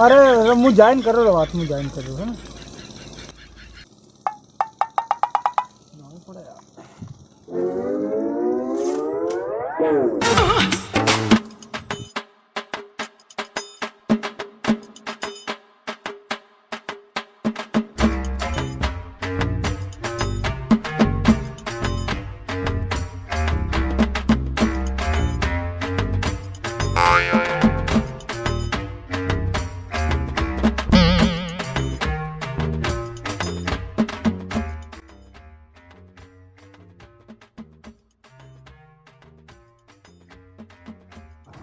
अरे હું જોઈન કરો રે વાત હું જોઈન કર્યો હે ને ના પડે યાર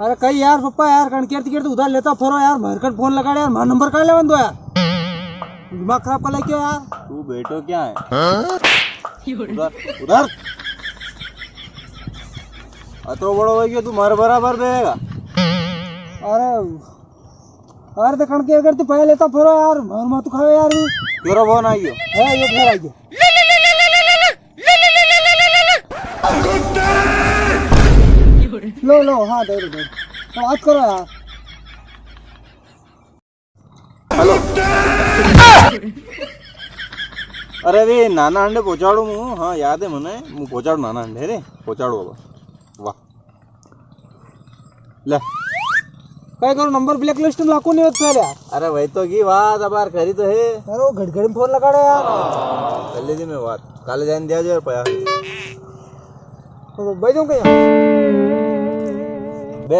अरे कई यार पप्पा यार कणकेरती केरती उधार लेता फरो यार भरकन फोन लगाड़े यार मारा नंबर कहाँ लेवन दो यार दिमाग खराब कर क्यों यार तू बेटो क्या है उधर उधर अतो बड़ो हो गया तू मारे बराबर रहेगा। अरे अरे तो कणकेर करती पहले लेता फरो यार मार मत खाओ यार तेरा फोन आइयो है ये घर आइयो लो लो हाँ दे दो तो बात करो यार हेलो अरे रे नाना अंडे पहुंचाड़ू हूँ हाँ याद है मने हूँ पहुंचाड़ू नाना अंडे रे पहुंचाड़ू अब वाह ले काय करो नंबर ब्लैक लिस्ट में लाखों नहीं होता यार अरे वही तो की बात अब यार करी तो है अरे वो घड़ी घड़ी में फोन लगाड़े यार कर ली थी मैं बात काले जान दिया जो पया तो भाई जाऊँ क्या बे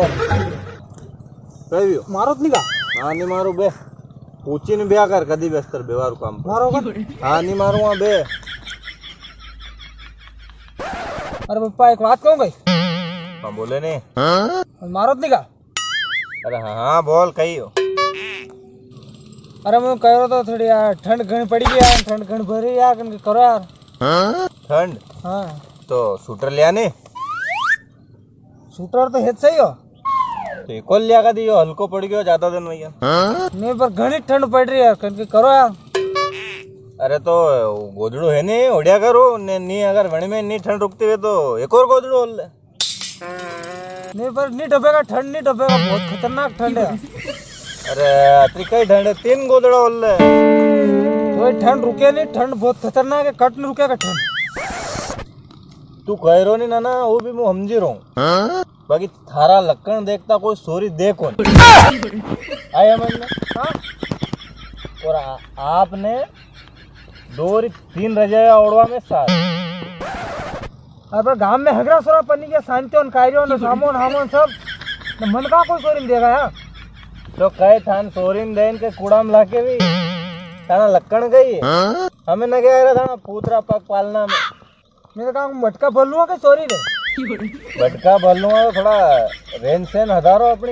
कहियो मारो तो नहीं का हाँ नहीं मारू बे पूछी ने ब्याह कर कदी बेस्तर बेवार काम मारो का हाँ नहीं मारूंगा बे अरे पप्पा एक बात कहूँ भाई हाँ बोले नहीं मारो तो नहीं का अरे हाँ हाँ बोल कहियो अरे मैं कह रहा था थोड़ी यार ठंड घनी पड़ी गई यार ठंड घनी भरी यार करो यार ठंड हाँ तो स्वेटर लिया नहीं शूटर तो हेत सही हो तो एक और लिया का दियो हल्को पड़ गयो ज्यादा दिन भैया नहीं पर घनी ठंड पड़ रही है यार करो यार अरे तो गोदड़ू है नहीं उड़िया करो नहीं अगर वणी में नहीं ठंड रुकती है तो एक और गोदड़ू ओल ले नहीं पर नहीं डबेगा ठंड नहीं डबेगा बहुत खतरनाक ठंड है अरे अतरी कई ठंड है 3 गोदड़ा ओल ले कोई ठंड रुके नहीं ठंड बहुत खतरनाक है कट नहीं रुकेगा ठंड तू कह रो नहीं ना वो भी मैं समझी रहा हूँ बाकी थारा लक्कन देखता कोई सोरी दे कौन आया मन हाँ और आपने 2-3 रजाया ओढ़वा में साथ अरे गांव में हगरा सोरा पन्नी के शांतियों कायरियों न सामोन हामोन सब न मन का कोई सोरी देगा यार तो कहे थान सोरीन देन के कूड़ा में लाके भी थाना लक्कन गई हमें न गया रहा था पूतरा पग पालना में मेरे काम मटका भर लूंगा कि सॉरी रे बटका भर लूंगा तो थोड़ा रेन सेन हजारो अपनी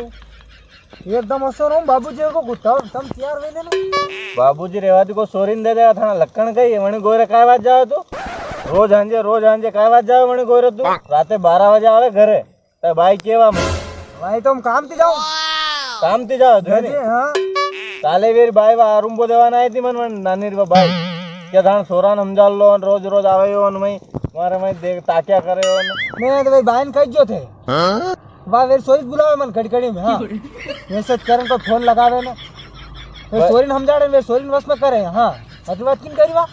एकदम असर हूँ बाबूजी को गुत्ता तम तैयार हुए ना बाबूजी रेवाती को सोरीन दे देगा थाना लक्कन गई वणी गोरे काय बात जाओ तू रोज हांजे काय बात जाओ वणी गोरे तू राते 12 बजे आवे घरे तो भाई केवा मैं भाई तुम काम थी जाओ हाँ काले वीर भाई वा आरुम्बो देवाना आई थी मन नानी रे भाई क्या धान सोरान समझा लो रोज रोज आवे हो न मई मारे मई देख ताक्या करे हो न मैं तो भाई बहन कह जो थे वाह वे सोई बुलावे मन घड़ी में हां वैसे करन को फोन लगावे ना वे सोरीन समझाड़े वे सोरीन वस में करे हां अजी बात किन करी वा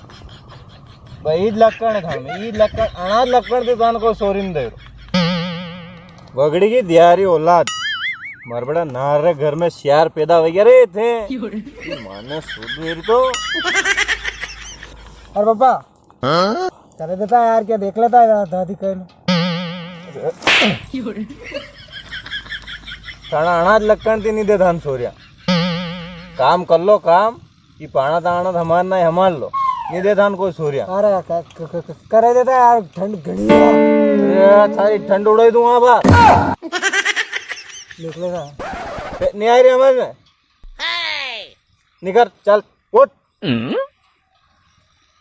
भाई ईद लक्कन था में ईद लक्कन अनाज लक्कन ते तान को सोरीन दे बगड़ी की दियारी औलाद मरबड़ा नारे घर में सियार पैदा वगैरह थे माने सुधीर तो और पापा करे देता यार क्या देख लेता है दादी कहने ताना अनाज लक्कन ती नहीं दे धान सोरिया काम कर लो काम कि पाना ताना हमार ना हमार लो नहीं दे धान कोई सोरिया अरे करे देता यार ठंड घड़ी है अरे सारी ठंड उड़ाई दूंगा बा देख लेगा नहीं आई रही हमारे में निकर चल उठ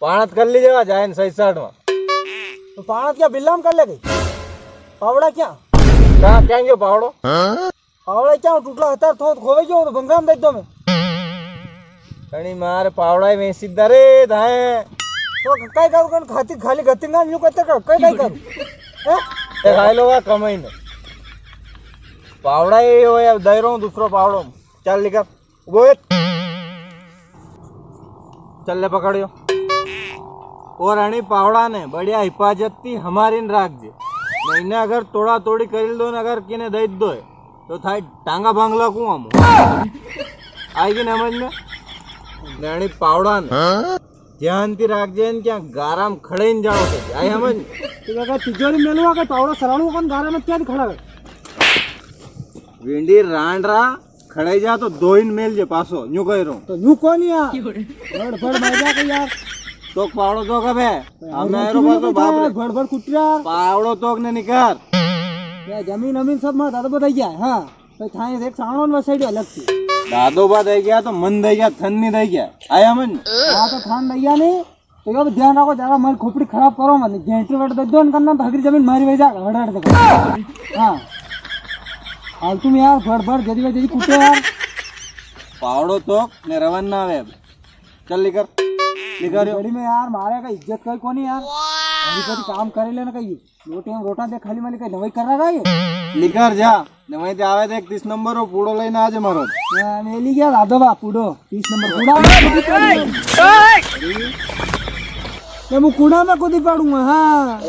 पाणत कर लीजिएगा जाए सही साइड में तो पाणत क्या बिल्ला में कर ले गई पावड़ा क्या कहाँ क्या क्यों पावड़ो पावड़ा क्या टूटला होता है तो खोवे क्यों तो बंगरा में देख दो मैं कणी मार पावड़ा में सीधा रे धाए तो काय करू कन खाती खाली गतिंगा न्यू करते कर काय काय करू हैं ते खाई लो कमाई ने पावड़ा ये हो या दे रहा हूँ दूसरो पावड़ो चल निकल वो चल ले पकड़ियो और अणी पावड़ा ने बढ़िया हिफाजत थी हमारी न राखजे मैंने अगर तोड़ा तोड़ी कर दो न अगर किने दई दो तो थाई टांगा बांगला कू हम आएगी न समझ में ने अणी पावड़ा ने ध्यान थी राखजे न क्या गाराम खड़े न जाओ तो आई समझ तो काका तिजोरी मेलवा के पावड़ा सराणो कौन गारा में क्या खड़ा है भिंडी रांडरा खड़े जा तो दो इन मेल जे पासो न्यू कह रहा हूं तो न्यू कौन यार बड़ बड़ मजा के यार तो पावड़ो तो कबे हमें रो पासो बाप रे बड़ बड़ कुटिया पावड़ो तो ने निकर ये जमीन अमीन सब में दादा बताई गया हां तो थाए एक साणो न वसाई अलग थी दादो बा दे गया तो मन दे गया थन नहीं दे गया आया मन हां तो थान दैया नहीं तो अब ध्यान रखो ज्यादा मन खोपड़ी खराब करो मत जेंटरी वेट दे दो करना तो हगरी जमीन मारी वही जा हड़ हड़ दे हां हाल तुम यार बड़ बड़ जदी कुटे यार पावड़ो तो ने रवन ना आवे चल लिकर बड़ी में यार मारे का इज्जत कोई कोनी यार अभी कोई काम करे लेना कहीं रोटी हम रोटा दे खाली माली कहीं नवई कर रहा है लिकर जा ने वहीं ते आवे देख 30 नंबर रो पूड़ो लेने आजे मारो मेली गया दादो बा पूडो 30 नंबर पूडा मैं कूड़ा में कूदी पड़ूंगा हां